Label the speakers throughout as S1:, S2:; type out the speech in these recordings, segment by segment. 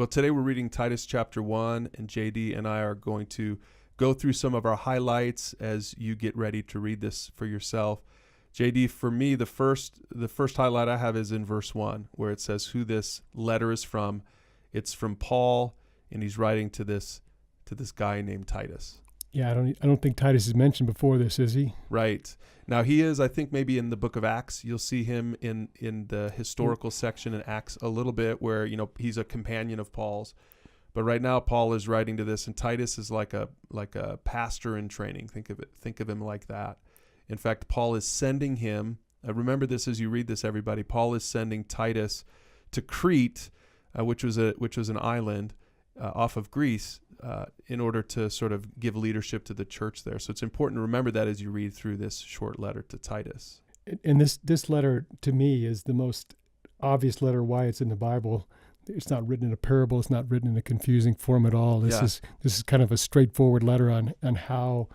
S1: Well, today we're reading Titus chapter 1, and JD and I are going to go through some of our highlights as you get ready to read this for yourself. JD, for me, the first highlight I have is in verse 1, where it says who this letter is from. It's from Paul, and he's writing to this guy named Titus.
S2: Yeah, I don't think Titus is mentioned before this, is he?
S1: Right. Now he is, I think maybe in the book of Acts, you'll see him in the historical section in Acts a little bit where, he's a companion of Paul's. But right now Paul is writing to this, and Titus is like a pastor in training. Think of him like that. In fact, Paul is sending him, remember this as you read this, everybody, Paul is sending Titus to Crete, which was an island off of Greece, in order to sort of give leadership to the church there. So it's important to remember that as you read through this short letter to Titus. And
S2: this letter, to me, is the most obvious letter why it's in the Bible. It's not written in a parable. It's not written in a confusing form at all. This is kind of a straightforward letter on how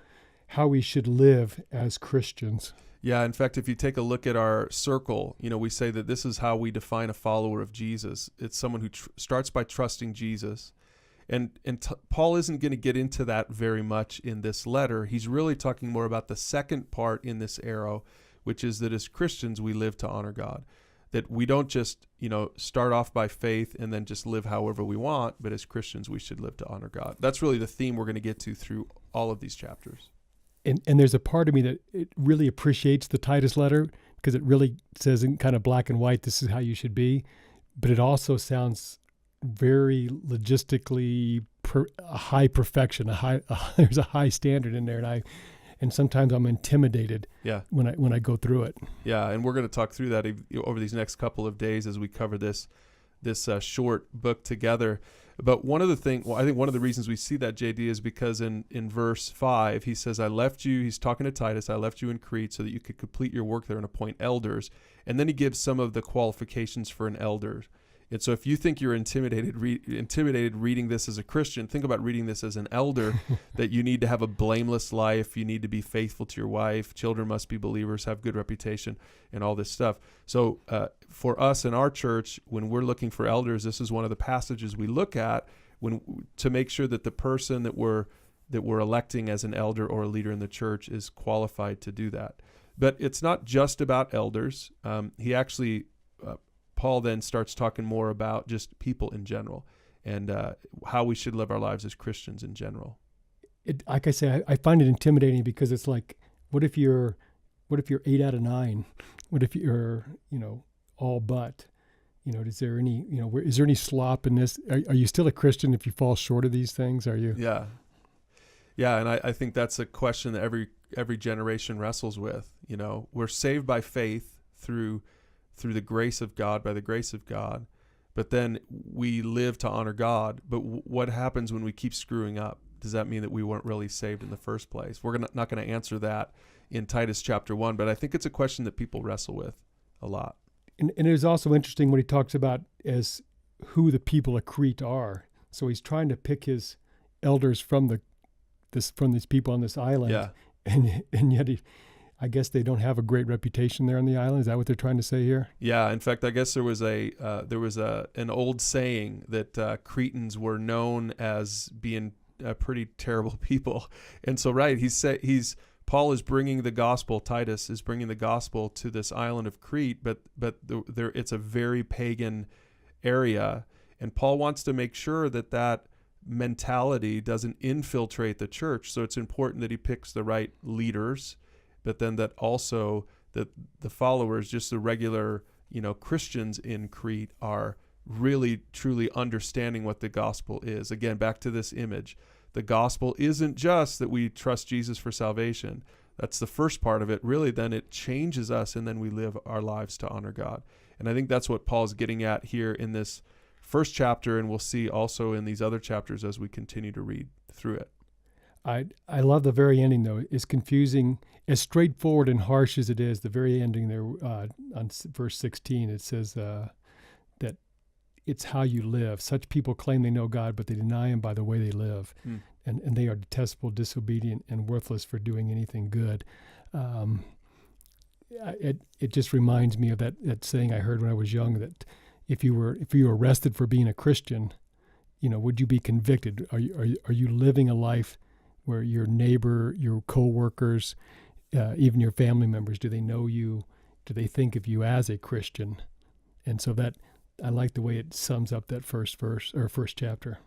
S2: we should live as Christians.
S1: Yeah, in fact, if you take a look at our circle, we say that this is how we define a follower of Jesus. It's someone who starts by trusting Jesus. And Paul isn't going to get into that very much in this letter. He's really talking more about the second part in this arrow, which is that as Christians, we live to honor God. That we don't just, start off by faith and then just live however we want, but as Christians, we should live to honor God. That's really the theme we're going to get to through all of these chapters.
S2: And there's a part of me that it really appreciates the Titus letter because it really says in kind of black and white, this is how you should be. But it also sounds very logistically a high perfection, there's a high standard in there, and sometimes I'm intimidated when I go through it. Yeah,
S1: and we're going to talk through that over these next couple of days as we cover this short book together. But I think one of the reasons we see that, JD, is because in verse 5, he says, he's talking to Titus, I left you in Crete so that you could complete your work there and appoint elders. And then he gives some of the qualifications for an elder. And so if you think you're intimidated reading this as a Christian, think about reading this as an elder, that you need to have a blameless life, you need to be faithful to your wife, children must be believers, have good reputation, and all this stuff. So for us in our church, when we're looking for elders, this is one of the passages we look at to make sure that the person that we're electing as an elder or a leader in the church is qualified to do that. But it's not just about elders. Paul then starts talking more about just people in general and how we should live our lives as Christians in general.
S2: Like I say, I find it intimidating because it's like, what if you're 8 out of 9? What if you're, all but? Is there any slop in this? Are you still a Christian if you fall short of these things? Are you?
S1: Yeah. Yeah, and I think that's a question that every generation wrestles with. We're saved by faith through the grace of God, by the grace of God, but then we live to honor God. But what happens when we keep screwing up? Does that mean that we weren't really saved in the first place? We're not going to answer that in Titus chapter 1, but I think it's a question that people wrestle with a lot.
S2: And it is also interesting what he talks about as who the people of Crete are. So he's trying to pick his elders from these people on this island,
S1: yeah.
S2: and yet I guess they don't have a great reputation there on the island. Is that what they're trying to say here?
S1: Yeah. In fact, I guess there was an old saying that Cretans were known as being pretty terrible people, and so Paul is bringing the gospel. Titus is bringing the gospel to this island of Crete, but it's a very pagan area, and Paul wants to make sure that mentality doesn't infiltrate the church. So it's important that he picks the right leaders. But then that also that the followers, just the regular, Christians in Crete, are really, truly understanding what the gospel is. Again, back to this image. The gospel isn't just that we trust Jesus for salvation. That's the first part of it. Really, then it changes us, and then we live our lives to honor God. And I think that's what Paul's getting at here in this first chapter, and we'll see also in these other chapters as we continue to read through it.
S2: I love the very ending, though. It's confusing, as straightforward and harsh as it is. The very ending there on verse 16, it says that it's how you live. Such people claim they know God, but they deny him by the way they live. And they are detestable, disobedient, and worthless for doing anything good. It just reminds me of that saying I heard when I was young, that if you were arrested for being a Christian, would you be convicted? Are you living a life where your neighbor, your coworkers, even your family members, do they know you? Do they think of you as a Christian? And so that, I like the way it sums up that first verse or first chapter.